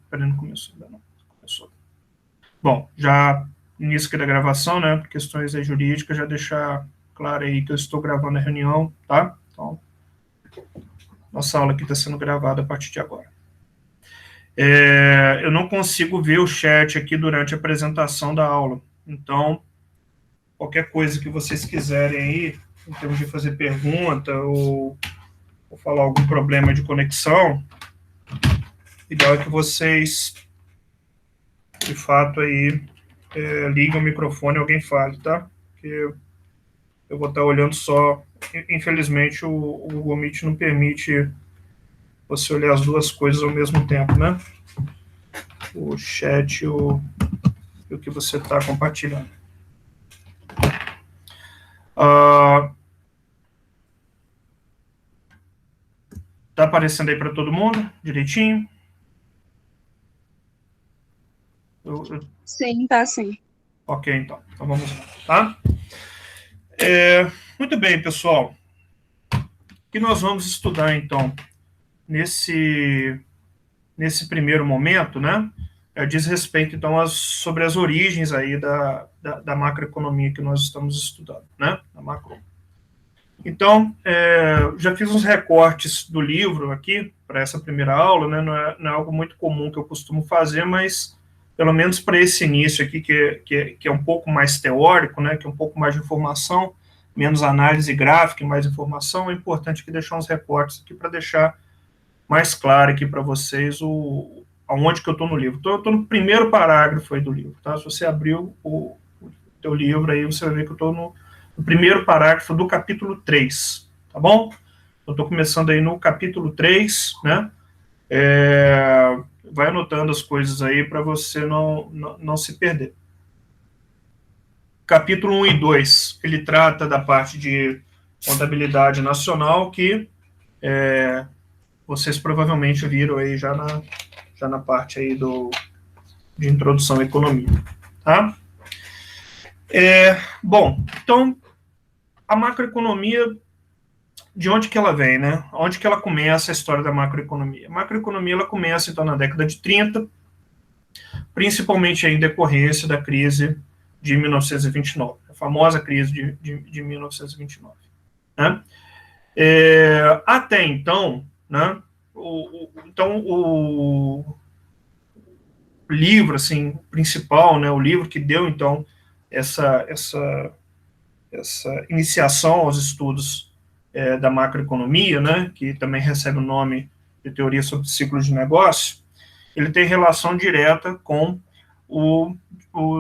Peraí, não começou ainda não. Começou. Bom, já início aqui da gravação, né, por questões aí jurídicas, já deixar claro aí que eu estou gravando a reunião, tá? Então, nossa aula aqui está sendo gravada a partir de agora. Eu não consigo ver o chat aqui durante a apresentação da aula, então, qualquer coisa que vocês quiserem aí, em termos de fazer pergunta ou falar algum problema de conexão, ideal é que vocês, de fato, aí, liguem o microfone e alguém fale, tá? Porque eu vou estar olhando só. Infelizmente, o Google Meet não permite você olhar as duas coisas ao mesmo tempo, né? O chat e o que você está compartilhando. Tá aparecendo aí para todo mundo, direitinho? Sim, tá sim. Ok, então vamos lá, tá? Muito bem, pessoal. O que nós vamos estudar, então, nesse primeiro momento, né? Diz respeito, então, sobre as origens aí da macroeconomia que nós estamos estudando, né? Da macro. Então, já fiz uns recortes do livro aqui, para essa primeira aula, né? Não é algo muito comum que eu costumo fazer, mas, pelo menos para esse início aqui, que é um pouco mais teórico, né? Que é um pouco mais de informação, menos análise gráfica e mais informação, é importante aqui deixar uns recortes aqui para deixar mais claro aqui para vocês aonde que eu estou no livro. Então, eu estou no primeiro parágrafo aí do livro, tá? Se você abrir o teu livro aí, você vai ver que eu estou no primeiro parágrafo do capítulo 3, tá bom? Eu estou começando aí no capítulo 3, né? Vai anotando as coisas aí para você não se perder. Capítulo 1 e 2, ele trata da parte de contabilidade nacional, que vocês provavelmente viram aí já na parte aí de introdução à economia, tá? Bom, então, a macroeconomia, de onde que ela vem, né? Onde que ela começa a história da macroeconomia? A macroeconomia, ela começa, então, na década de 30, principalmente em decorrência da crise de 1929, a famosa crise de 1929, né? Até então, né? O livro, assim, principal, né? O livro que deu, então, essa iniciação aos estudos da macroeconomia, né, que também recebe o nome de teoria sobre ciclos de negócio, ele tem relação direta com o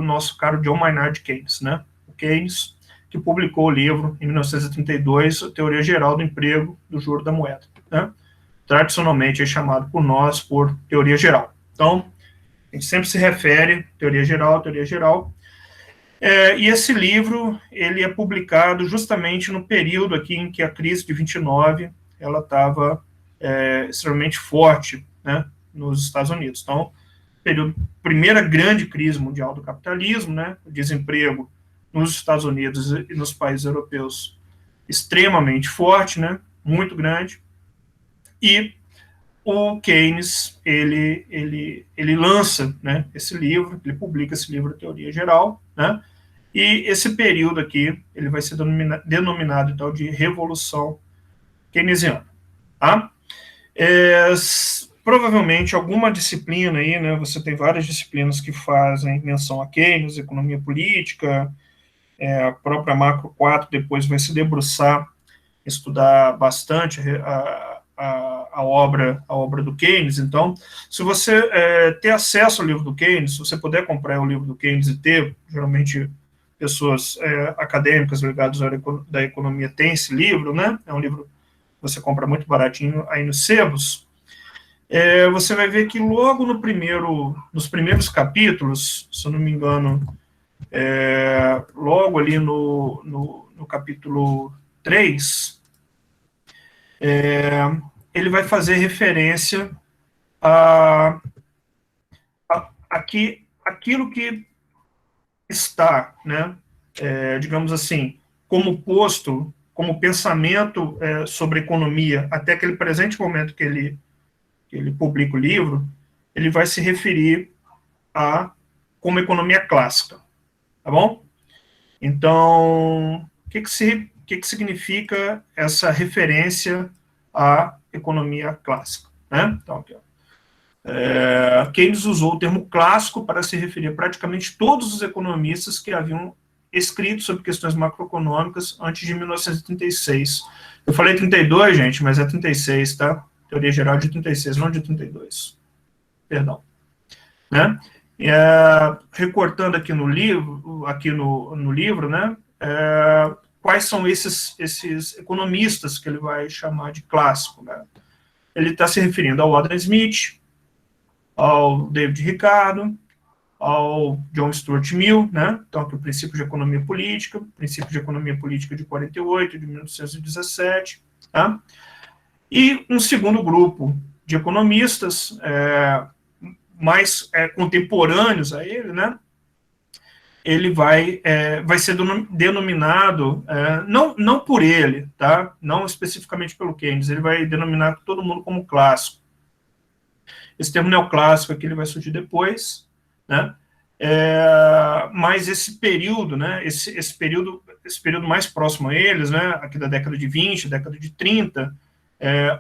nosso caro John Maynard Keynes, né, o Keynes, que publicou o livro, em 1932, a Teoria Geral do Emprego do Juro da Moeda, né, tradicionalmente é chamado por nós por teoria geral. Então, a gente sempre se refere teoria geral, e esse livro, ele é publicado justamente no período aqui em que a crise de 29, ela estava extremamente forte, né, nos Estados Unidos. Então, período, primeira grande crise mundial do capitalismo, né, o desemprego nos Estados Unidos e nos países europeus extremamente forte, né, muito grande, e o Keynes, ele lança, né, esse livro, ele publica esse livro, Teoria Geral, né, e esse período aqui, ele vai ser denominado, então, de Revolução Keynesiana, tá? Provavelmente, alguma disciplina aí, né, você tem várias disciplinas que fazem menção a Keynes, economia política, a própria Macro 4 depois vai se debruçar, estudar bastante a obra do Keynes. Então, se você ter acesso ao livro do Keynes, se você puder comprar o livro do Keynes e ter, geralmente pessoas acadêmicas ligadas à área da economia têm esse livro, né? É um livro que você compra muito baratinho aí nos sebos. Você vai ver que logo nos primeiros capítulos, se eu não me engano, logo ali no capítulo 3, ele vai fazer referência aquilo que está, né, digamos assim, como posto, como pensamento sobre economia, até aquele presente momento que ele publica o livro, ele vai se referir a como economia clássica, tá bom? Então, o que significa essa referência à economia clássica, né? Então, aqui, Keynes usou o termo clássico para se referir a praticamente todos os economistas que haviam escrito sobre questões macroeconômicas antes de 1936. Eu falei 32, gente, mas é 36, tá? Teoria geral de 36, não de 32. Perdão. Né? Recortando aqui no livro, né? Quais são esses economistas que ele vai chamar de clássico, né? Ele está se referindo ao Adam Smith, ao David Ricardo, ao John Stuart Mill, né? Então, aqui o princípio de economia política de 48, de 1917, tá? E um segundo grupo de economistas mais contemporâneos a ele, né? Ele vai ser denominado, não por ele, tá? Não especificamente pelo Keynes, ele vai denominar todo mundo como clássico. Esse termo neoclássico aqui ele vai surgir depois, né? Mas esse período, né? Esse período mais próximo a eles, né? Aqui da década de 20, década de 30,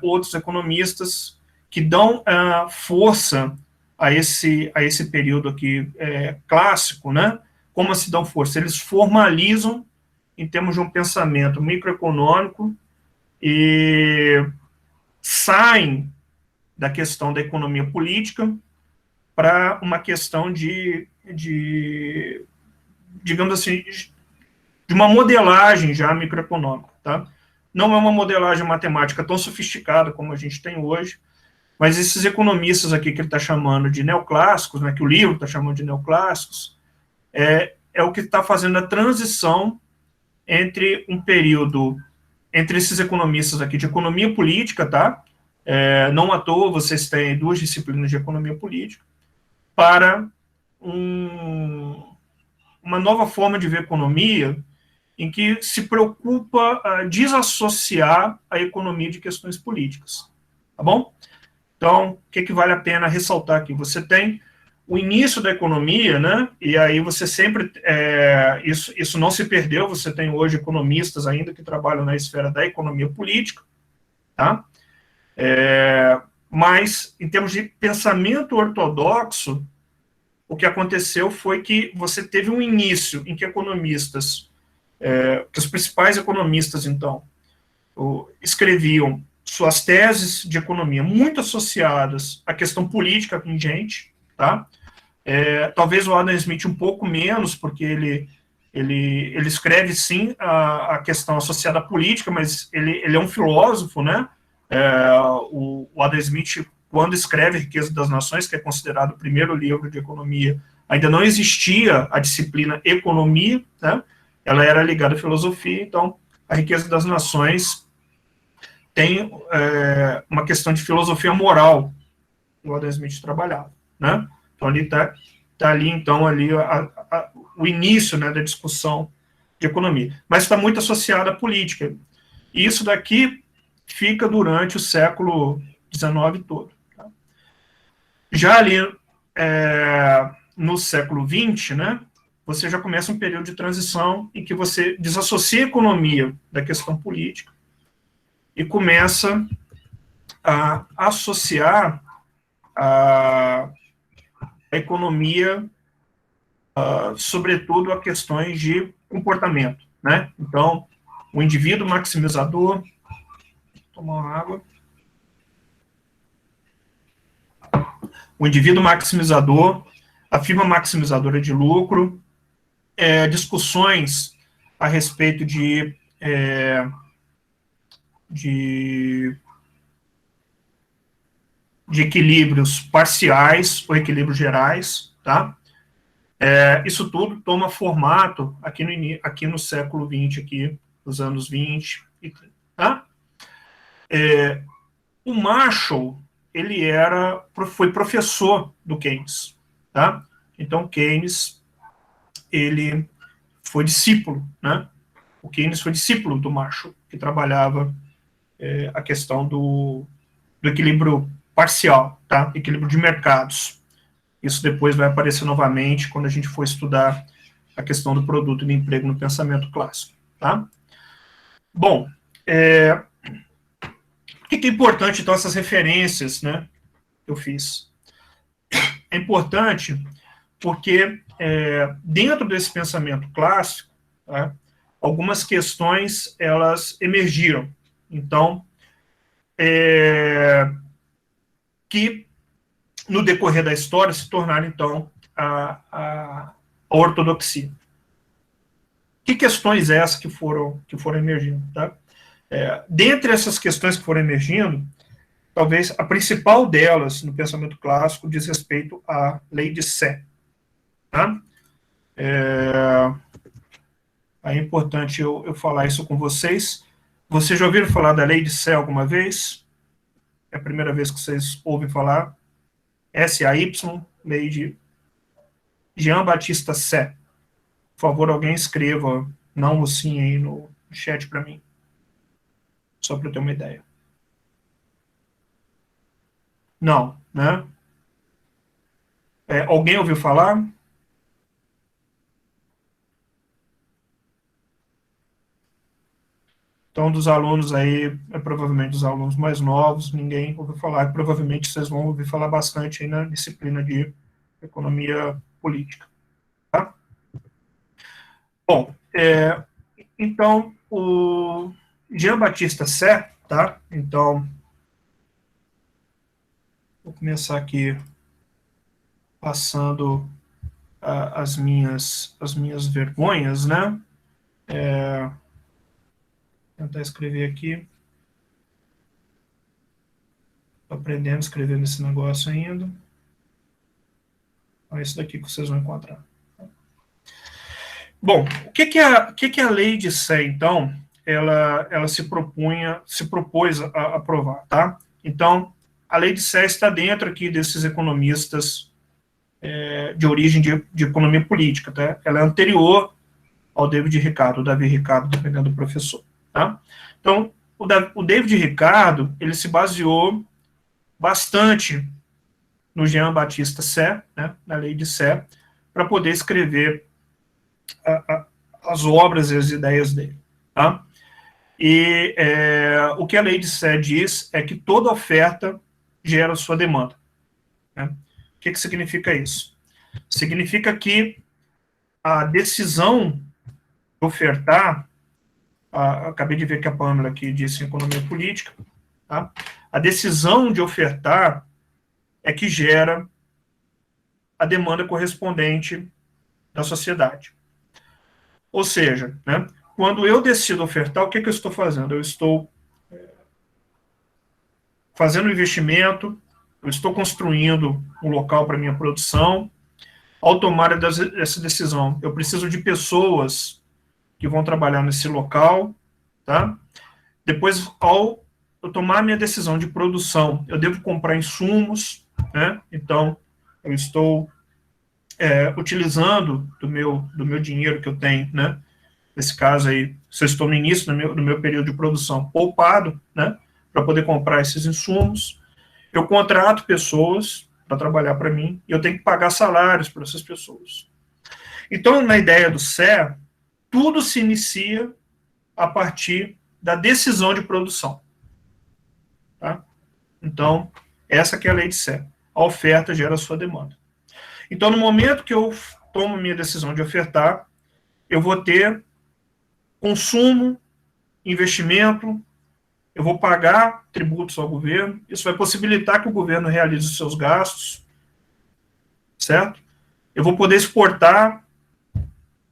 outros economistas que dão força a esse período aqui clássico, né? Como se dão força? Eles formalizam em termos de um pensamento microeconômico e saem da questão da economia política para uma questão digamos assim, de uma modelagem já microeconômica, tá? Não é uma modelagem matemática tão sofisticada como a gente tem hoje, mas esses economistas aqui que ele está chamando de neoclássicos, né, que o livro está chamando de neoclássicos, é o que está fazendo a transição entre um período, entre esses economistas aqui de economia política, tá? Não à toa vocês têm duas disciplinas de economia política, para uma nova forma de ver economia em que se preocupa desassociar a economia de questões políticas, tá bom? Então, o que vale a pena ressaltar aqui? Você tem o início da economia, né? E aí você sempre, isso não se perdeu, você tem hoje economistas ainda que trabalham na esfera da economia política, tá? Mas, em termos de pensamento ortodoxo, o que aconteceu foi que você teve um início em que economistas, que os principais economistas, então, escreviam suas teses de economia muito associadas à questão política pingente, tá? Talvez o Adam Smith um pouco menos, porque ele escreve, sim, a questão associada à política, mas ele é um filósofo, né? O Adam Smith, quando escreve Riqueza das Nações, que é considerado o primeiro livro de economia, ainda não existia a disciplina economia, né? Ela era ligada à filosofia, então a Riqueza das Nações tem uma questão de filosofia moral que o Adam Smith trabalhava, né? Então ali está ali, então, ali o início, né, da discussão de economia. Mas está muito associado à política. E isso daqui fica durante o século XIX todo. Tá? Já ali no século XX, né, você já começa um período de transição em que você desassocia a economia da questão política e começa a associar a economia, sobretudo, a questões de comportamento, né? Então, o indivíduo maximizador, vou tomar uma água. O indivíduo maximizador, a firma maximizadora de lucro, discussões a respeito de equilíbrios parciais ou equilíbrios gerais, tá? Isso tudo toma formato aqui no século XX, aqui, nos anos 20 e 30, tá? O Marshall, ele foi professor do Keynes, tá? Então, Keynes, ele foi discípulo, né? O Keynes foi discípulo do Marshall, que trabalhava a questão do equilíbrio parcial, tá? Equilíbrio de mercados. Isso depois vai aparecer novamente quando a gente for estudar a questão do produto e do emprego no pensamento clássico, tá? Bom, por que é importante, então, essas referências, né, que eu fiz? É importante porque, dentro desse pensamento clássico, tá, algumas questões, elas emergiram. Então, que, no decorrer da história, se tornaram, então, a ortodoxia. Que questões essas que foram emergindo, tá? Dentre essas questões que foram emergindo, talvez a principal delas no pensamento clássico diz respeito à lei de Sé. Tá? É importante eu falar isso com vocês. Vocês já ouviram falar da lei de Sé alguma vez? É a primeira vez que vocês ouvem falar. S-A-Y, lei de Jean-Baptiste Sé. Por favor, alguém escreva não ou sim aí no chat para mim. Só para eu ter uma ideia. Não, né? Alguém ouviu falar? Então, dos alunos aí, provavelmente dos alunos mais novos, ninguém ouviu falar. Provavelmente vocês vão ouvir falar bastante aí na disciplina de economia política. Tá? Bom, então, o Jean-Baptiste Say, tá? Então, vou começar aqui passando as minhas vergonhas, né? Tentar escrever aqui. Estou aprendendo a escrever nesse negócio ainda. É isso daqui que vocês vão encontrar. Bom, o que a lei de Sé, então, ela se propôs a aprovar, tá? Então, a lei de Sé está dentro aqui desses economistas de origem de economia política, tá? Ela é anterior ao David Ricardo, o Davi Ricardo, dependendo do professor, tá? Então, o David Ricardo, ele se baseou bastante no Jean-Baptiste Say, né, na lei de Sé, para poder escrever as obras e as ideias dele. Tá? E o que a lei de Sé diz é que toda oferta gera sua demanda. Né? O que significa isso? Significa que a decisão de ofertar, acabei de ver que a Pâmela aqui disse em economia política, tá? A decisão de ofertar é que gera a demanda correspondente da sociedade. Ou seja, né, quando eu decido ofertar, o que eu estou fazendo? Eu estou fazendo um investimento, eu estou construindo um local para minha produção. Ao tomar essa decisão, eu preciso de pessoas que vão trabalhar nesse local, tá? Depois, ao eu tomar minha decisão de produção, eu devo comprar insumos, né? Então, eu estou utilizando do meu dinheiro que eu tenho, né? Nesse caso aí, se eu estou no início do meu período de produção poupado, né, para poder comprar esses insumos, eu contrato pessoas para trabalhar para mim e eu tenho que pagar salários para essas pessoas. Então, na ideia do Sé, tudo se inicia a partir da decisão de produção. Tá? Então, essa que é a lei de Sé. A oferta gera a sua demanda. Então, no momento que eu tomo minha decisão de ofertar, eu vou ter consumo, investimento, eu vou pagar tributos ao governo, isso vai possibilitar que o governo realize os seus gastos, certo? Eu vou poder exportar.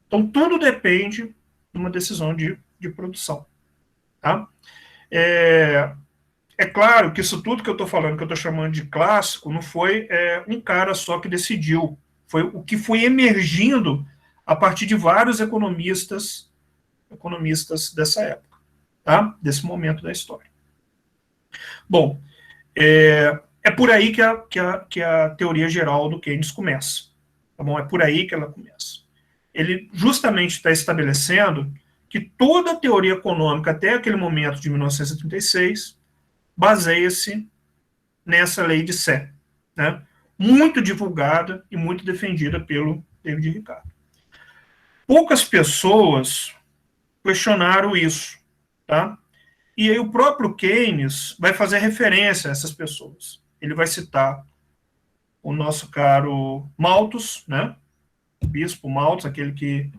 Então, tudo depende de uma decisão de produção. Tá? É claro que isso tudo que eu estou falando, que eu estou chamando de clássico, não foi um cara só que decidiu, foi o que foi emergindo a partir de vários economistas dessa época, tá? Desse momento da história. Bom, é por aí que a teoria geral do Keynes começa. Tá bom? É por aí que ela começa. Ele justamente está estabelecendo que toda a teoria econômica até aquele momento de 1936 baseia-se nessa lei de Sé, né? Muito divulgada e muito defendida pelo David Ricardo. Poucas pessoas questionaram isso, tá? E aí o próprio Keynes vai fazer referência a essas pessoas. Ele vai citar o nosso caro Malthus, né? O bispo Malthus, aquele que,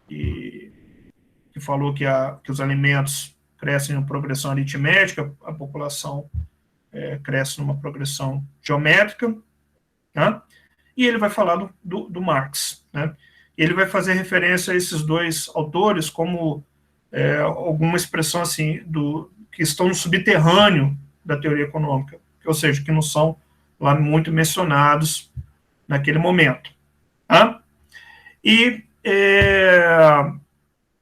que falou que os alimentos crescem em progressão aritmética, a população cresce numa progressão geométrica, né? E ele vai falar do Marx, né? Ele vai fazer referência a esses dois autores como alguma expressão assim, que estão no subterrâneo da teoria econômica, ou seja, que não são lá muito mencionados naquele momento. Tá? E,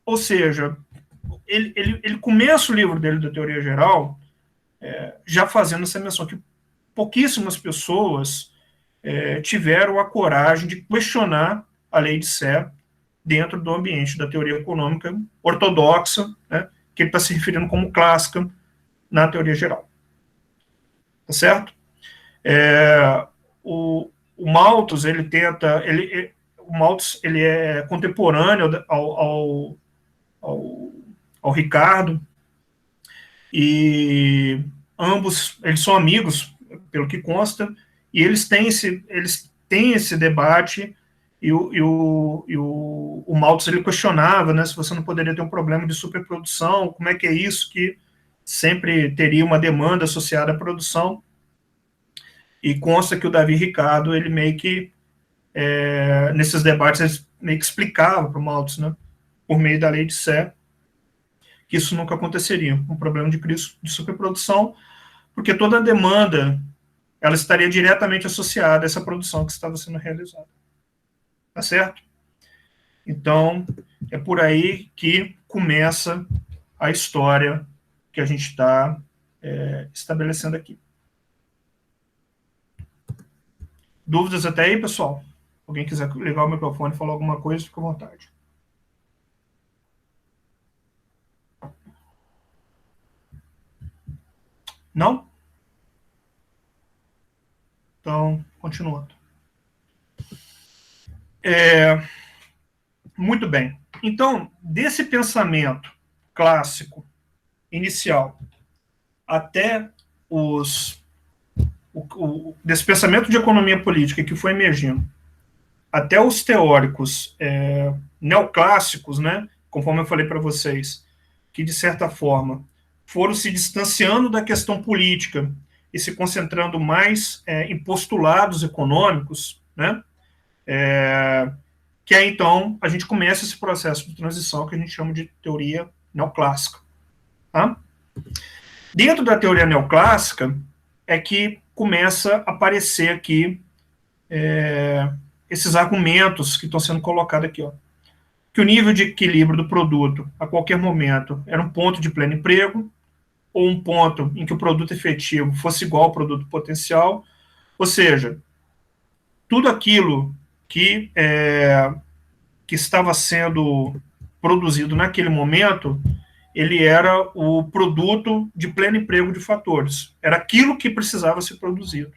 ou seja, ele começa o livro dele da teoria geral já fazendo essa menção que pouquíssimas pessoas tiveram a coragem de questionar a lei de Sé dentro do ambiente da teoria econômica ortodoxa, né, que ele está se referindo como clássica na teoria geral. Tá certo? O Malthus, ele tenta... o Malthus, ele é contemporâneo ao Ricardo, e ambos, eles são amigos, pelo que consta, e eles têm esse debate, e o Malthus, ele questionava, né, se você não poderia ter um problema de superprodução, como é que é isso que sempre teria uma demanda associada à produção, e consta que o Davi Ricardo, ele meio que, nesses debates, ele meio que explicava para o Malthus, né, por meio da lei de Sé, que isso nunca aconteceria, um problema de crise de superprodução, porque toda a demanda, ela estaria diretamente associada a essa produção que estava sendo realizada. Tá certo? Então, é por aí que começa a história que a gente está estabelecendo aqui. Dúvidas até aí, pessoal? Alguém quiser ligar o microfone e falar alguma coisa, fica à vontade. Não? Então, continuando. Muito bem. Então, desse pensamento clássico, inicial, até desse pensamento de economia política que foi emergindo, até os teóricos neoclássicos, né, conforme eu falei para vocês, que de certa forma foram se distanciando da questão política e se concentrando mais em postulados econômicos, né, que aí então a gente começa esse processo de transição que a gente chama de teoria neoclássica. Tá? Dentro da teoria neoclássica é que começa a aparecer aqui esses argumentos que estão sendo colocados aqui, ó. Que o nível de equilíbrio do produto a qualquer momento era um ponto de pleno emprego, ou um ponto em que o produto efetivo fosse igual ao produto potencial, ou seja, tudo aquilo que estava sendo produzido naquele momento, ele era o produto de pleno emprego de fatores. Era aquilo que precisava ser produzido.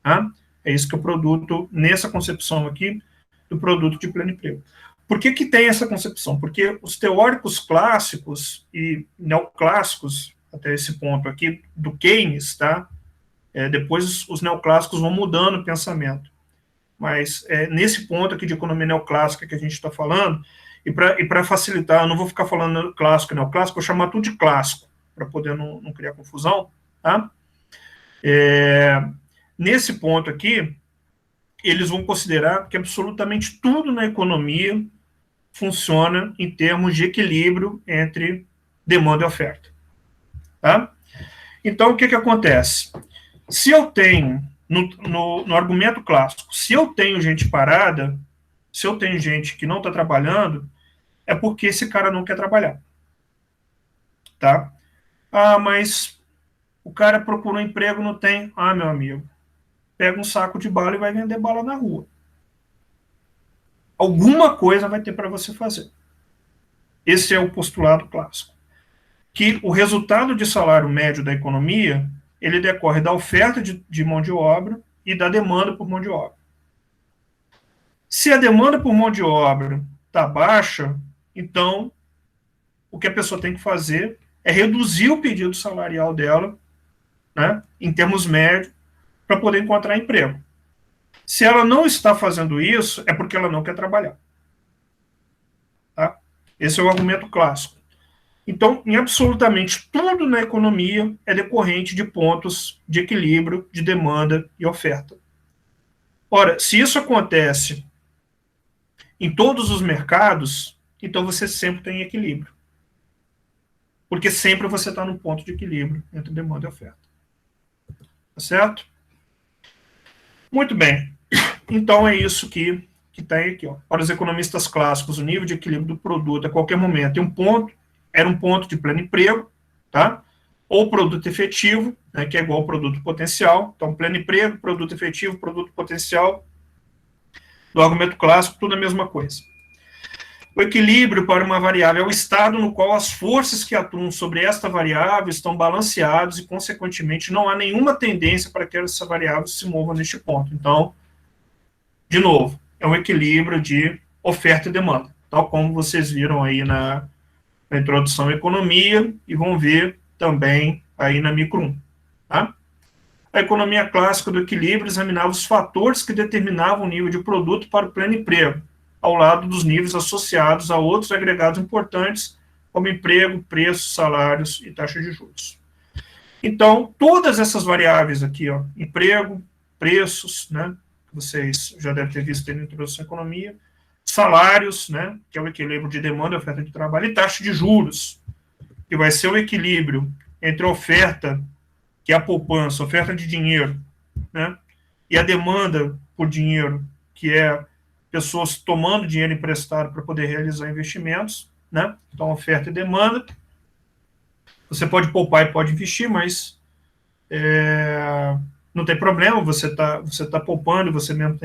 Tá? É isso que é o produto, nessa concepção aqui, do produto de pleno emprego. Por que tem essa concepção? Porque os teóricos clássicos e neoclássicos, até esse ponto aqui, do Keynes, tá? Depois os neoclássicos vão mudando o pensamento. Mas nesse ponto aqui de economia neoclássica que a gente está falando, e para facilitar, eu não vou ficar falando clássico e neoclássico, vou chamar tudo de clássico, para poder não criar confusão, tá? Nesse ponto aqui, eles vão considerar que absolutamente tudo na economia funciona em termos de equilíbrio entre demanda e oferta. Tá? Então, o que acontece? Se eu tenho, no argumento clássico, se eu tenho gente parada, se eu tenho gente que não está trabalhando, é porque esse cara não quer trabalhar. Tá? Ah, mas o cara procura um emprego, não tem. Ah, meu amigo, pega um saco de bala e vai vender bala na rua. Alguma coisa vai ter para você fazer. Esse é o postulado clássico. Que o resultado de salário médio da economia, ele decorre da oferta de mão de obra e da demanda por mão de obra. Se a demanda por mão de obra está baixa, então o que a pessoa tem que fazer é reduzir o pedido salarial dela, né, em termos médios, para poder encontrar emprego. Se ela não está fazendo isso, é porque ela não quer trabalhar. Tá? Esse é o argumento clássico. Então, em absolutamente tudo na economia é decorrente de pontos de equilíbrio de demanda e oferta. Ora, se isso acontece em todos os mercados, então você sempre tem equilíbrio. Porque sempre você está no ponto de equilíbrio entre demanda e oferta. Tá certo? Muito bem. Então é isso que está aqui. Ó. Para os economistas clássicos, o nível de equilíbrio do produto a qualquer momento era um ponto de pleno emprego, tá? Ou produto efetivo, né, que é igual ao produto potencial. Então, pleno emprego, produto efetivo, produto potencial. Do argumento clássico, tudo a mesma coisa. O equilíbrio para uma variável é o estado no qual as forças que atuam sobre esta variável estão balanceadas e, consequentemente, não há nenhuma tendência para que essa variável se mova neste ponto. Então, de novo, é um equilíbrio de oferta e demanda, tal como vocês viram aí na introdução à economia e vão ver também aí na micro 1. Tá? A economia clássica do equilíbrio examinava os fatores que determinavam o nível de produto para o pleno emprego, ao lado dos níveis associados a outros agregados importantes, como emprego, preços, salários e taxa de juros. Então, todas essas variáveis aqui, ó, emprego, preços, né, que vocês já devem ter visto na introdução à economia, salários, né, que é o equilíbrio de demanda e oferta de trabalho, e taxa de juros, que vai ser o equilíbrio entre a oferta, que é a poupança, oferta de dinheiro, né, e a demanda por dinheiro, que é pessoas tomando dinheiro emprestado para poder realizar investimentos, né? Então, oferta e demanda. Você pode poupar e pode investir, mas não tem problema, você tá poupando, você mesmo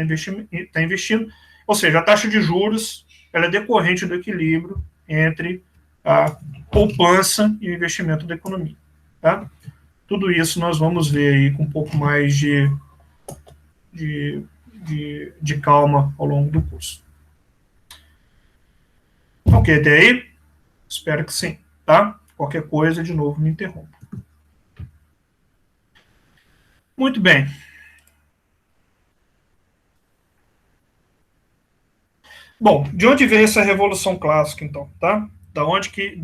está investindo. Ou seja, a taxa de juros ela é decorrente do equilíbrio entre a poupança e o investimento da economia. Tá? Tudo isso nós vamos ver aí com um pouco mais de calma ao longo do curso. Ok, até aí? Espero que sim, tá? Qualquer coisa, de novo, me interrompa. Muito bem. Bom, de onde veio essa revolução clássica, então, tá? Da onde que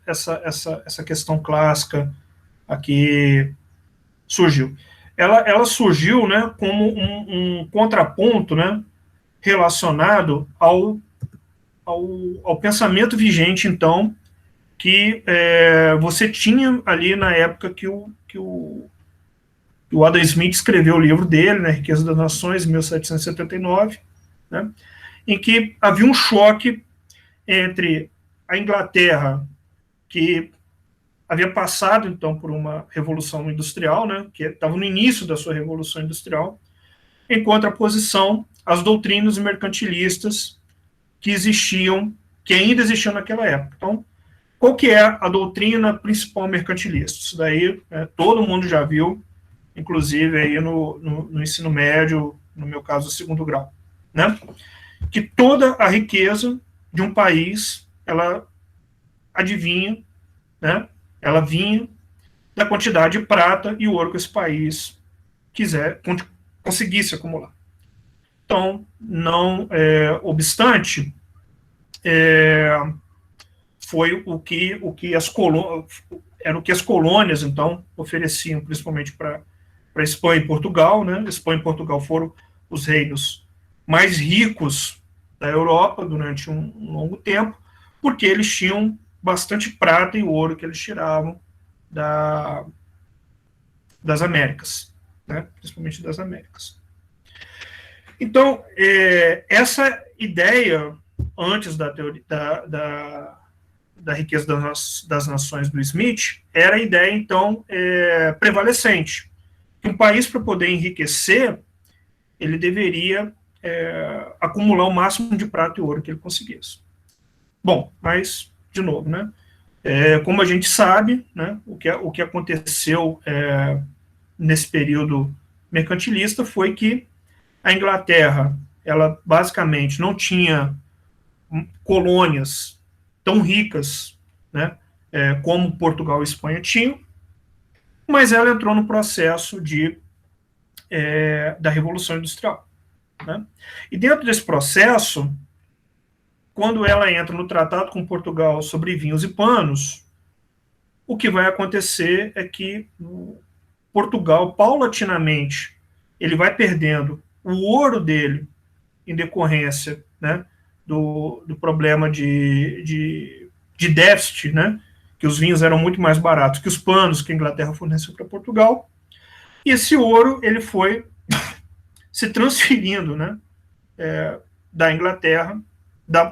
essa questão clássica aqui surgiu? Ela surgiu, né, como um contraponto, né, relacionado ao pensamento vigente, então, que você tinha ali na época que o Adam Smith escreveu o livro dele, né, Riqueza das Nações, em 1779, né, em que havia um choque entre a Inglaterra, que havia passado, então, por uma revolução industrial, né, que estava no início da sua revolução industrial, em contraposição às doutrinas mercantilistas que existiam, que ainda existiam naquela época. Então, qual que é a doutrina principal mercantilista? Isso daí todo mundo já viu, inclusive aí no ensino médio, no meu caso, segundo grau, né? Que toda a riqueza de um país, ela adivinha, né? Ela vinha da quantidade de prata e ouro que esse país conseguisse acumular. Então, não obstante, foi o que as colônias, então, ofereciam, principalmente para Espanha e Portugal, né? Espanha e Portugal foram os reinos mais ricos da Europa durante um longo tempo, porque eles tinham bastante prata e ouro que eles tiravam das Américas, né? Principalmente das Américas. Então, essa ideia, antes da teoria da riqueza das nações do Smith, era a ideia, então, prevalecente. Que um país, para poder enriquecer, ele deveria acumular o máximo de prata e ouro que ele conseguisse. Bom, mas, de novo, né? Como a gente sabe, né, o que aconteceu nesse período mercantilista foi que a Inglaterra, ela basicamente não tinha colônias tão ricas, né, como Portugal e Espanha tinham, mas ela entrou no processo da Revolução Industrial. Né? E dentro desse processo, quando ela entra no tratado com Portugal sobre vinhos e panos, o que vai acontecer é que Portugal, paulatinamente, ele vai perdendo o ouro dele em decorrência, né, do problema de déficit, né, que os vinhos eram muito mais baratos que os panos que a Inglaterra forneceu para Portugal, e esse ouro ele foi se transferindo, né, da Inglaterra,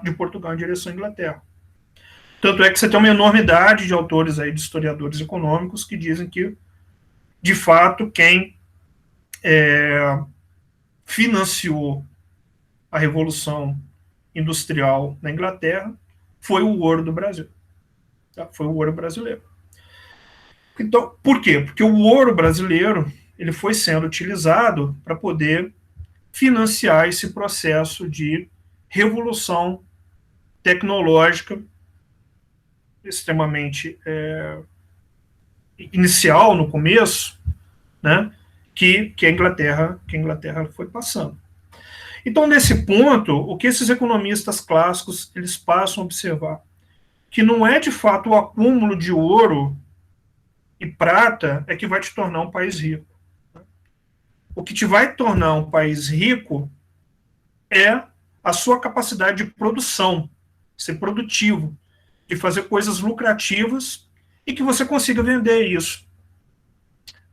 de Portugal em direção à Inglaterra. Tanto é que você tem uma enormidade de autores aí, de historiadores econômicos, que dizem que, de fato, quem financiou a Revolução Industrial na Inglaterra foi o ouro do Brasil. Tá? Foi o ouro brasileiro. Então, por quê? Porque o ouro brasileiro ele foi sendo utilizado para poder financiar esse processo de revolução tecnológica extremamente inicial no começo, né, que a Inglaterra foi passando. Então, nesse ponto, o que esses economistas clássicos eles passam a observar? Que não é de fato o acúmulo de ouro e prata é que vai te tornar um país rico. O que te vai tornar um país rico é a sua capacidade de produção, ser produtivo, de fazer coisas lucrativas e que você consiga vender isso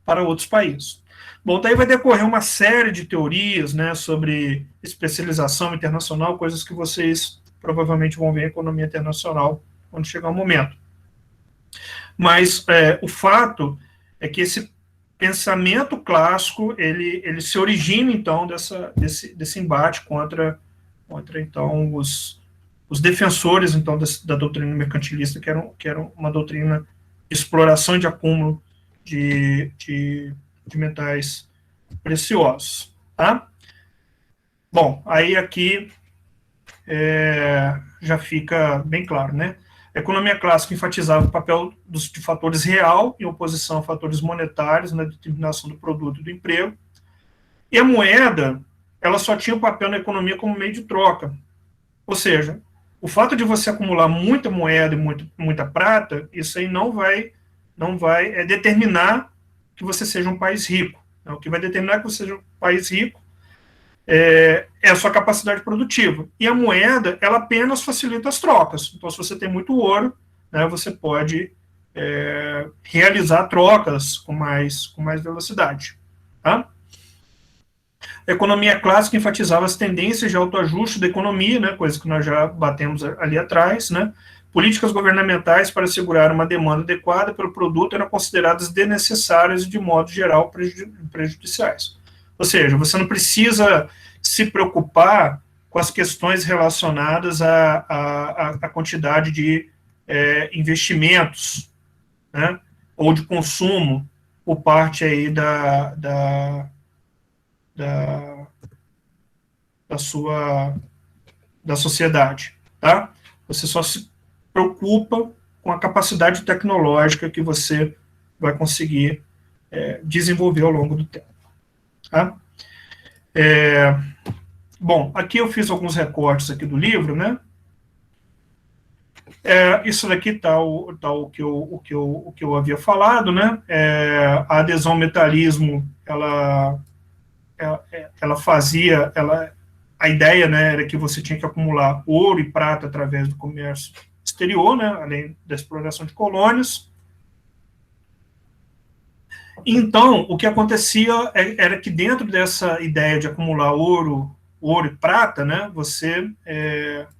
para outros países. Bom, daí vai decorrer uma série de teorias, né, sobre especialização internacional, coisas que vocês provavelmente vão ver em economia internacional quando chegar o momento. Mas o fato é que esse pensamento clássico ele se origina então desse embate contra então os defensores então da doutrina mercantilista, que era uma doutrina de exploração e de acúmulo de metais preciosos. Tá? Bom, aí aqui já fica bem claro, né? A economia clássica enfatizava o papel de fatores real em oposição a fatores monetários na determinação do produto e do emprego. E a moeda, ela só tinha o papel na economia como meio de troca. Ou seja, o fato de você acumular muita moeda e muita prata, isso aí não vai determinar que você seja um país rico. O que vai determinar que você seja um país rico é a sua capacidade produtiva. E a moeda, ela apenas facilita as trocas. Então, se você tem muito ouro, né, você pode realizar trocas com mais velocidade. Tá? A economia clássica enfatizava as tendências de autoajuste da economia, né, coisa que nós já batemos ali atrás, né? Políticas governamentais para assegurar uma demanda adequada pelo produto eram consideradas desnecessárias e, de modo geral, prejudiciais. Ou seja, você não precisa se preocupar com as questões relacionadas à quantidade de investimentos, né, ou de consumo por parte aí da sociedade. Tá? Você só se preocupa com a capacidade tecnológica que você vai conseguir desenvolver ao longo do tempo. Tá? Bom, aqui eu fiz alguns recortes aqui do livro, né? Isso daqui está o que eu havia falado, né? A adesão ao metalismo, ela fazia, a ideia, né, era que você tinha que acumular ouro e prata através do comércio exterior, né, além da exploração de colônias. Então, o que acontecia era que dentro dessa ideia de acumular ouro e prata, né, você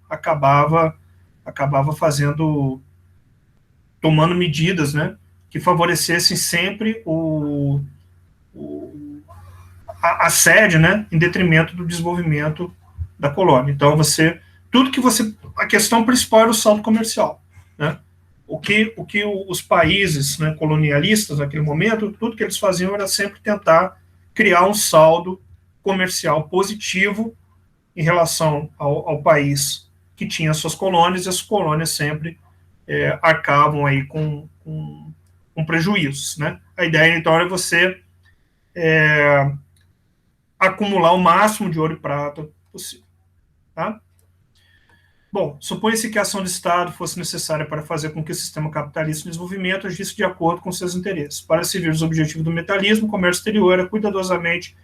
acabava tomando medidas, né, que favorecessem sempre a sede, né, em detrimento do desenvolvimento da colônia. Então, a questão principal era o saldo comercial, né? o que os países, né, colonialistas naquele momento, tudo que eles faziam era sempre tentar criar um saldo comercial positivo em relação ao país que tinha suas colônias, e as colônias sempre arcavam aí com prejuízos, né? A ideia, então, é você acumular o máximo de ouro e prata possível, tá? Bom, supõe-se que a ação do Estado fosse necessária para fazer com que o sistema capitalista em desenvolvimento agisse de acordo com seus interesses. Para servir os objetivos do metalismo, o comércio exterior era cuidadosamente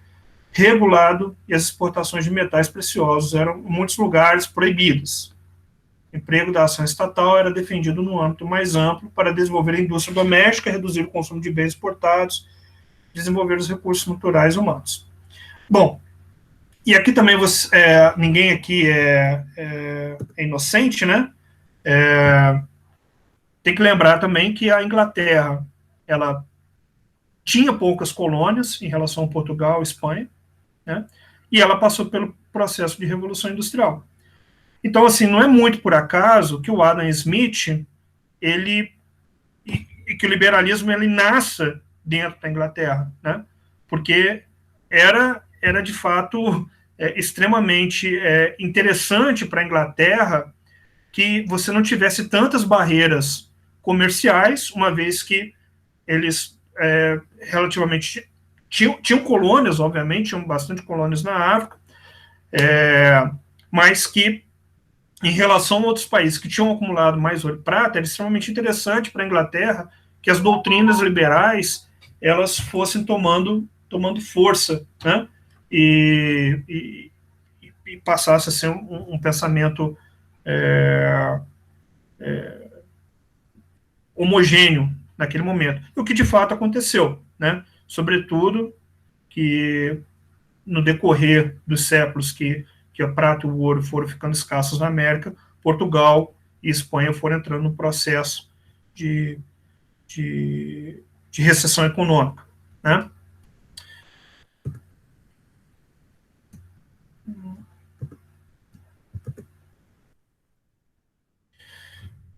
regulado e as exportações de metais preciosos eram, em muitos lugares, proibidas. O emprego da ação estatal era defendido no âmbito mais amplo para desenvolver a indústria doméstica, reduzir o consumo de bens exportados, desenvolver os recursos naturais humanos. Bom, e aqui também ninguém aqui é inocente, né? Tem que lembrar também que a Inglaterra, ela tinha poucas colônias em relação a Portugal e Espanha, né? E ela passou pelo processo de revolução industrial. Então, assim, não é muito por acaso que o Adam Smith, que o liberalismo ele nasça dentro da Inglaterra, né? Porque era de fato extremamente interessante para a Inglaterra que você não tivesse tantas barreiras comerciais, uma vez que eles relativamente tinham colônias, obviamente, tinham bastante colônias na África, mas que, em relação a outros países que tinham acumulado mais ouro e prata, era extremamente interessante para a Inglaterra que as doutrinas liberais elas fossem tomando força, né? E passasse a ser um pensamento homogêneo naquele momento. E o que de fato aconteceu, né? Sobretudo que no decorrer dos séculos que a prata e o ouro foram ficando escassos na América, Portugal e Espanha foram entrando no processo de recessão econômica, né?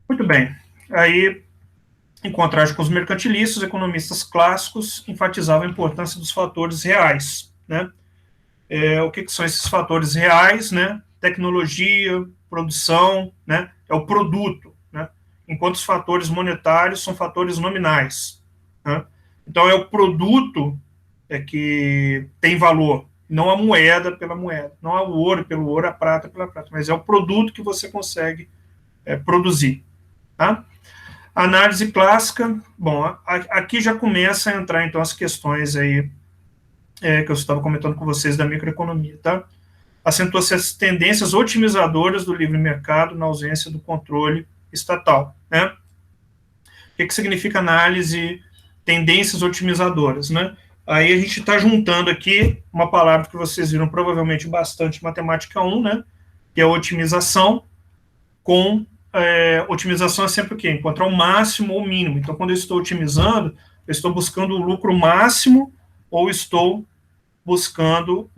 Muito bem. Aí, em contraste com os mercantilistas, os economistas clássicos enfatizavam a importância dos fatores reais, né? O que são esses fatores reais, né? Tecnologia, produção, né? É o produto, né? Enquanto os fatores monetários são fatores nominais, né? Então, é o produto que tem valor, não a moeda pela moeda, não é o ouro pelo ouro, a prata pela prata, mas é o produto que você consegue produzir, tá? Análise clássica, bom, aqui já começa a entrar, então, as questões aí que eu estava comentando com vocês da microeconomia, tá? Acentua-se as tendências otimizadoras do livre mercado na ausência do controle estatal, né? O que significa análise tendências otimizadoras, né? Aí a gente está juntando aqui uma palavra que vocês viram provavelmente bastante em matemática 1, né? Que é otimização, com otimização é sempre o quê? Encontrar o máximo ou o mínimo. Então, quando eu estou otimizando, eu estou buscando o lucro máximo ou estou buscando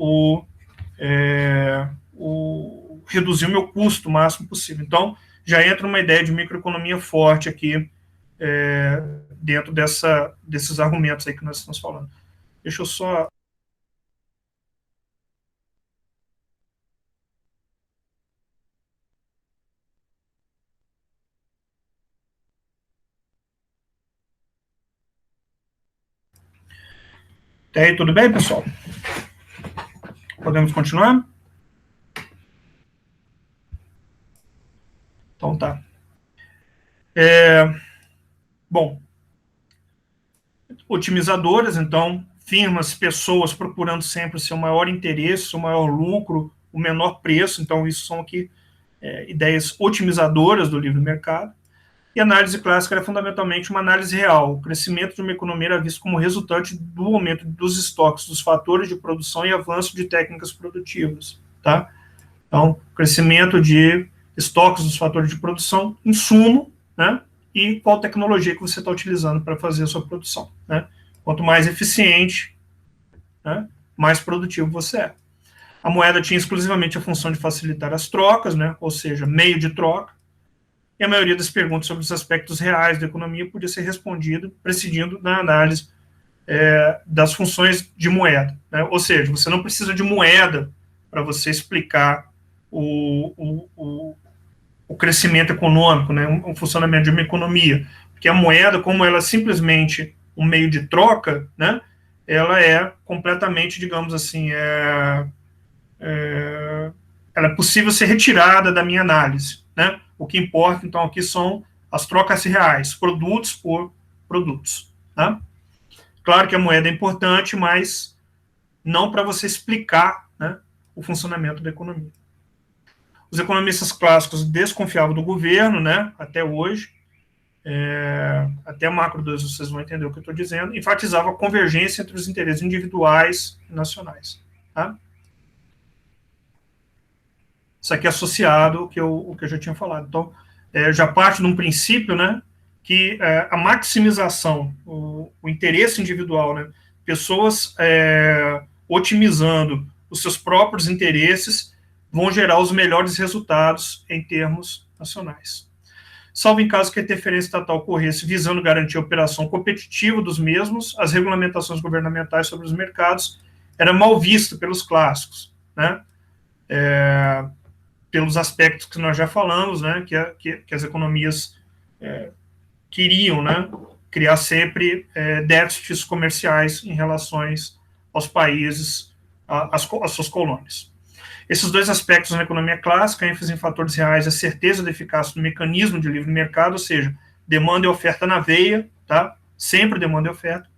reduzir o meu custo o máximo possível. Então, já entra uma ideia de microeconomia forte aqui dentro desses argumentos aí que nós estamos falando. Deixa eu só... Até aí, tudo bem, pessoal? Podemos continuar? Então tá. Bom, otimizadoras, então, firmas, pessoas procurando sempre o seu maior interesse, o seu maior lucro, o menor preço. Então, isso são aqui ideias otimizadoras do livre mercado. E a análise clássica era fundamentalmente uma análise real. O crescimento de uma economia era visto como resultante do aumento dos estoques, dos fatores de produção e avanço de técnicas produtivas, tá? Então, crescimento de estoques dos fatores de produção, insumo, né? E qual tecnologia que você está utilizando para fazer a sua produção, né? Quanto mais eficiente, né, mais produtivo você é. A moeda tinha exclusivamente a função de facilitar as trocas, né? Ou seja, meio de troca. e a maioria das perguntas sobre os aspectos reais da economia podia ser respondida prescindindo da análise das funções de moeda, né? Ou seja, você não precisa de moeda para você explicar o crescimento econômico, né? O funcionamento de uma economia, porque a moeda, como ela é simplesmente um meio de troca, né? Ela é completamente, digamos assim, ela é possível ser retirada da minha análise, né? O que importa, então, aqui são as trocas reais, produtos por produtos, tá? Claro que a moeda é importante, mas não para você explicar, né, o funcionamento da economia. Os economistas clássicos desconfiavam do governo, né, até hoje, até macro 2 vocês vão entender o que eu estou dizendo, enfatizava a convergência entre os interesses individuais e nacionais. Tá? Isso aqui é associado ao que eu já tinha falado. Então, já parte de um princípio, né, que a maximização, o interesse individual, né, pessoas otimizando os seus próprios interesses vão gerar os melhores resultados em termos nacionais. Salvo em caso que a interferência estatal ocorresse visando garantir a operação competitiva dos mesmos, as regulamentações governamentais sobre os mercados eram mal vistas pelos clássicos, né? Pelos aspectos que nós já falamos, né? Que as economias queriam, né? Criar sempre déficits comerciais em relação aos países, às suas colônias. Esses dois aspectos na economia clássica, a ênfase em fatores reais, a certeza da eficácia do mecanismo de livre mercado, ou seja, demanda e oferta na veia, tá? Sempre demanda e oferta,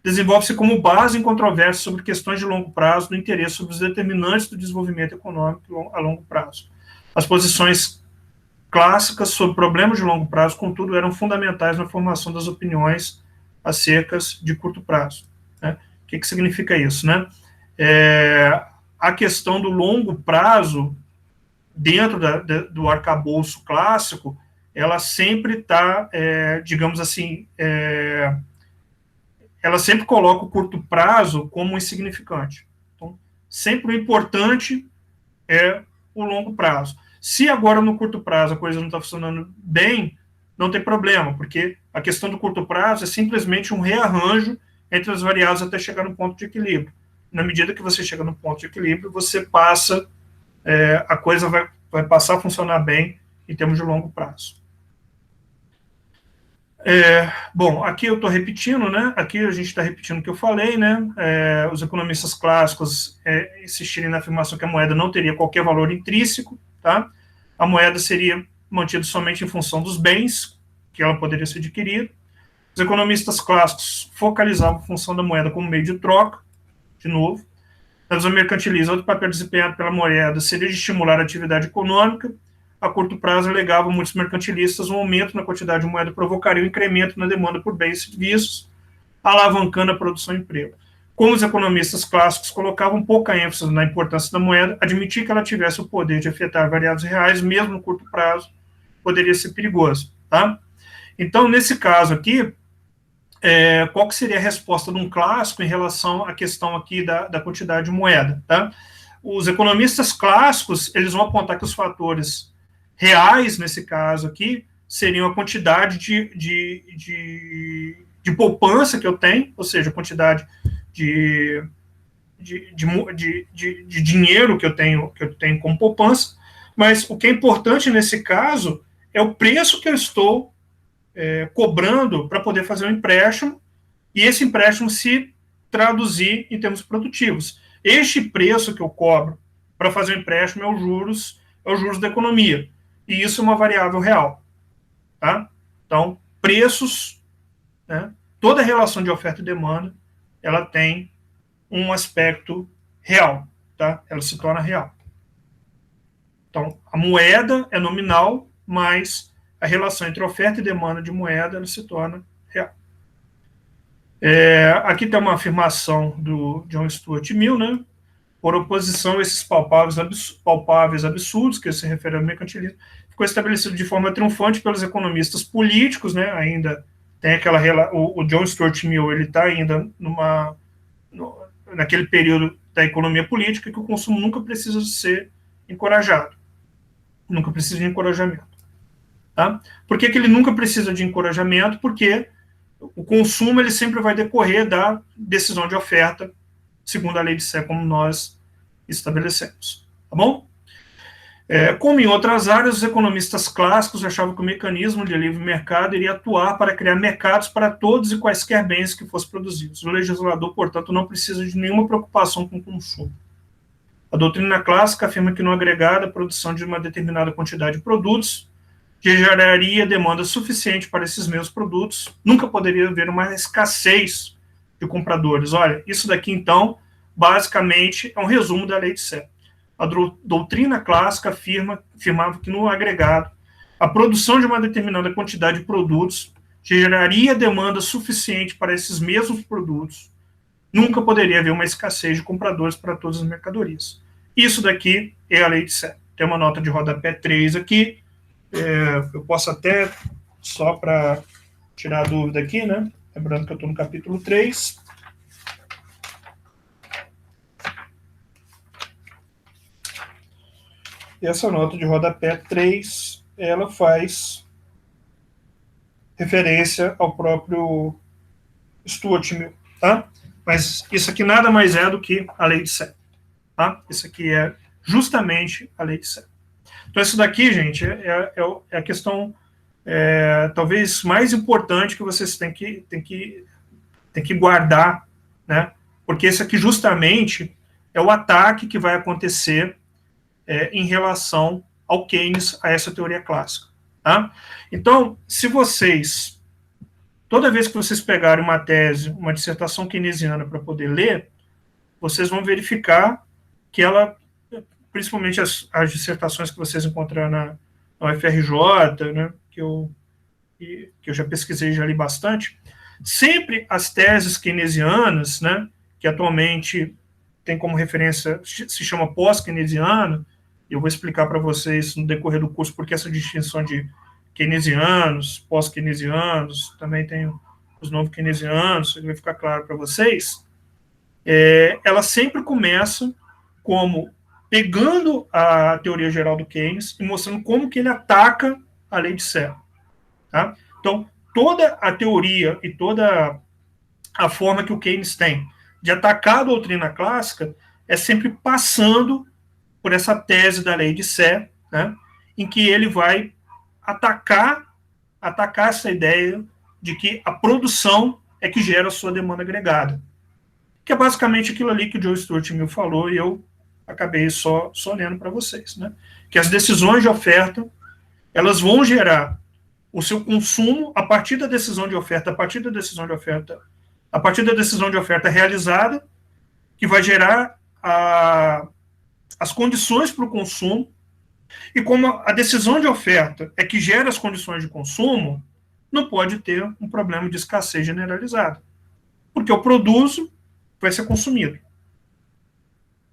desenvolve-se como base em controvérsias sobre questões de longo prazo do interesse sobre os determinantes do desenvolvimento econômico a longo prazo. As posições clássicas sobre problemas de longo prazo, contudo, eram fundamentais na formação das opiniões acerca de curto prazo. Né? O que significa isso? Né? A questão do longo prazo, dentro do arcabouço clássico, ela sempre está, digamos assim, ela sempre coloca o curto prazo como insignificante. Então, sempre o importante é o longo prazo. Se agora no curto prazo a coisa não está funcionando bem, não tem problema, porque a questão do curto prazo é simplesmente um rearranjo entre as variáveis até chegar no ponto de equilíbrio. Na medida que você chega no ponto de equilíbrio, você passa, a coisa vai passar a funcionar bem em termos de longo prazo. Bom, aqui eu estou repetindo, né? Aqui a gente está repetindo o que eu falei, né? Os economistas clássicos insistirem na afirmação que a moeda não teria qualquer valor intrínseco, tá? A moeda seria mantida somente em função dos bens que ela poderia ser adquirida. Os economistas clássicos focalizavam a função da moeda como meio de troca, de novo. Na visão mercantilista, outro papel desempenhado pela moeda seria de estimular a atividade econômica. A curto prazo, alegavam muitos mercantilistas, um aumento na quantidade de moeda provocaria um incremento na demanda por bens e serviços, alavancando a produção e emprego. Como os economistas clássicos colocavam pouca ênfase na importância da moeda, admitir que ela tivesse o poder de afetar variáveis reais, mesmo no curto prazo, poderia ser perigoso. Tá? Então, nesse caso aqui, qual que seria a resposta de um clássico em relação à questão aqui da quantidade de moeda? Tá? Os economistas clássicos, eles vão apontar que os fatores reais, nesse caso aqui, seriam a quantidade de poupança que eu tenho, ou seja, a quantidade de dinheiro que eu tenho como poupança, mas o que é importante nesse caso é o preço que eu estou cobrando para poder fazer um empréstimo, e esse empréstimo se traduzir em termos produtivos. Este preço que eu cobro para fazer o empréstimo é os juros da economia, e isso é uma variável real. Tá? Então, preços, né, toda relação de oferta e demanda, ela tem um aspecto real, tá? Ela se torna real. Então, a moeda é nominal, mas a relação entre oferta e demanda de moeda ela se torna real. Aqui tem uma afirmação do John Stuart Mill, né? Por oposição a esses palpáveis absurdos, que se refere ao mercantilismo, ficou estabelecido de forma triunfante pelos economistas políticos, né? Ainda tem o John Stuart Mill, ele está ainda naquele período da economia política que o consumo nunca precisa ser encorajado, nunca precisa de encorajamento. Tá? Por que ele nunca precisa de encorajamento? Porque o consumo ele sempre vai decorrer da decisão de oferta, segundo a lei de Sé, como nós estabelecemos. Tá bom? Como em outras áreas, os economistas clássicos achavam que o mecanismo de livre mercado iria atuar para criar mercados para todos e quaisquer bens que fossem produzidos. O legislador, portanto, não precisa de nenhuma preocupação com o consumo. A doutrina clássica afirma que no agregado, a produção de uma determinada quantidade de produtos geraria demanda suficiente para esses mesmos produtos. Nunca poderia haver uma escassez de compradores. Olha, isso daqui, então, basicamente, é um resumo da lei de Sé. A doutrina clássica afirmava que no agregado, a produção de uma determinada quantidade de produtos geraria demanda suficiente para esses mesmos produtos. Nunca poderia haver uma escassez de compradores para todas as mercadorias. Isso daqui é a lei de Sé. Tem uma nota de rodapé 3 aqui. Eu posso até, só para tirar a dúvida aqui, né? Lembrando que eu estou no capítulo 3. E essa nota de rodapé 3, ela faz referência ao próprio Stuart Mill, tá? Mas isso aqui nada mais é do que a lei de Sé, tá? Isso aqui é justamente a lei de Sé. Então, isso daqui, gente, é a questão talvez mais importante que vocês têm que guardar, né? Porque esse aqui justamente é o ataque que vai acontecer em relação ao Keynes, a essa teoria clássica. Tá? Então, se vocês, toda vez que vocês pegarem uma tese, uma dissertação keynesiana para poder ler, vocês vão verificar que ela, principalmente as dissertações que vocês encontraram na UFRJ, né, que eu já pesquisei, já li bastante, sempre as teses keynesianas, né, que atualmente tem como referência, se chama pós-keynesiana, eu vou explicar para vocês no decorrer do curso porque essa distinção de keynesianos, pós-keynesianos, também tem os novos keynesianos, vai ficar claro para vocês. Ela sempre começa como pegando a teoria geral do Keynes e mostrando como que ele ataca a lei de Sé. Tá? Então, toda a teoria e toda a forma que o Keynes tem de atacar a doutrina clássica é sempre passando por essa tese da lei de Sé, né, em que ele vai atacar essa ideia de que a produção é que gera a sua demanda agregada. Que é basicamente aquilo ali que o Joe Stuart Mill falou e eu acabei só lendo para vocês. Né? Que as decisões de oferta, elas vão gerar o seu consumo a partir da decisão de oferta, a partir da decisão de oferta realizada, que vai gerar as condições para o consumo, e como a decisão de oferta é que gera as condições de consumo, não pode ter um problema de escassez generalizada. Porque eu produzo, vai ser consumido.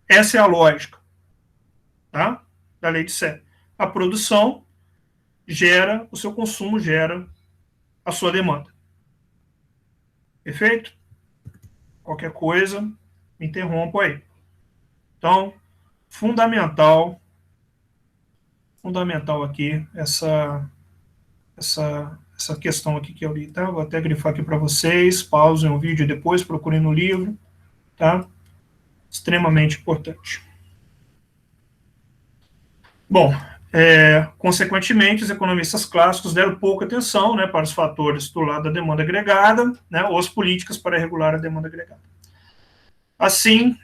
Essa é a lógica, tá? Da lei de Sé. A produção gera o seu consumo, gera a sua demanda. Perfeito? Qualquer coisa, me interrompo aí. Então, fundamental aqui essa questão aqui que eu li, tá? Vou até grifar aqui para vocês, pausem o vídeo e depois procurem no livro, tá? Extremamente importante. Bom, consequentemente, os economistas clássicos deram pouca atenção, né, para os fatores do lado da demanda agregada, né, ou as políticas para regular a demanda agregada. Assim,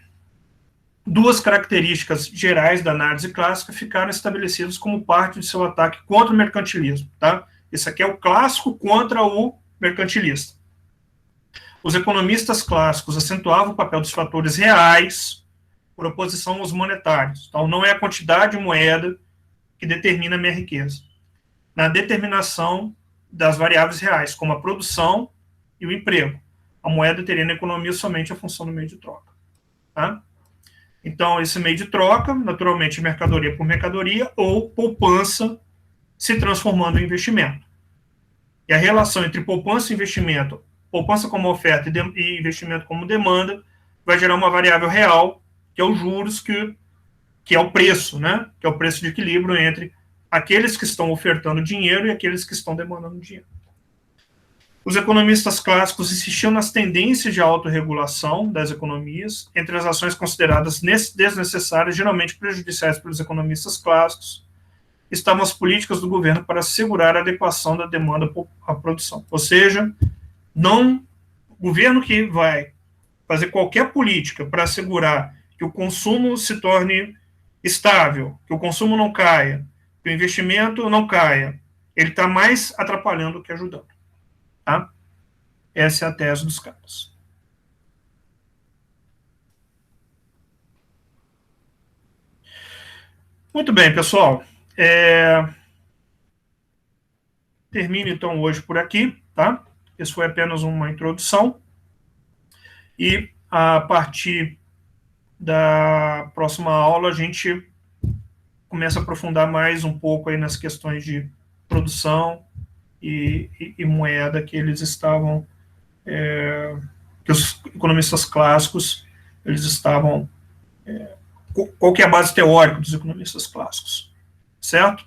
duas características gerais da análise clássica ficaram estabelecidas como parte de seu ataque contra o mercantilismo. Tá? Esse aqui é o clássico contra o mercantilista. Os economistas clássicos acentuavam o papel dos fatores reais por oposição aos monetários. Então, não é a quantidade de moeda que determina a minha riqueza. Na determinação das variáveis reais, como a produção e o emprego. A moeda teria na economia somente a função do meio de troca. Tá? Então, esse meio de troca, naturalmente, mercadoria por mercadoria ou poupança se transformando em investimento. E a relação entre poupança e investimento, poupança como oferta e investimento como demanda, vai gerar uma variável real, que é os juros, que é o preço, né? Que é o preço de equilíbrio entre aqueles que estão ofertando dinheiro e aqueles que estão demandando dinheiro. Os economistas clássicos insistiam nas tendências de autorregulação das economias, entre as ações consideradas desnecessárias, geralmente prejudiciais pelos economistas clássicos, estavam as políticas do governo para assegurar a adequação da demanda à produção. Ou seja, o governo que vai fazer qualquer política para assegurar que o consumo se torne estável, que o consumo não caia, que o investimento não caia, ele está mais atrapalhando do que ajudando. Tá? Essa é a tese dos caras. Muito bem, pessoal. Termino, então, hoje por aqui. Tá? Isso foi apenas uma introdução. E, a partir da próxima aula, a gente começa a aprofundar mais um pouco aí nas questões de produção e moeda que eles estavam... que os economistas clássicos eles estavam... qual que é a base teórica dos economistas clássicos, certo?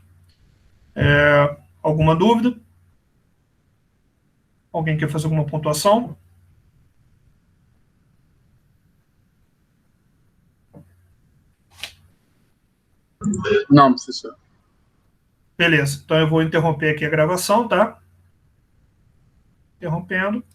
Alguma dúvida? Alguém quer fazer alguma pontuação? Não, professor. Beleza, então eu vou interromper aqui a gravação, tá? Interrompendo.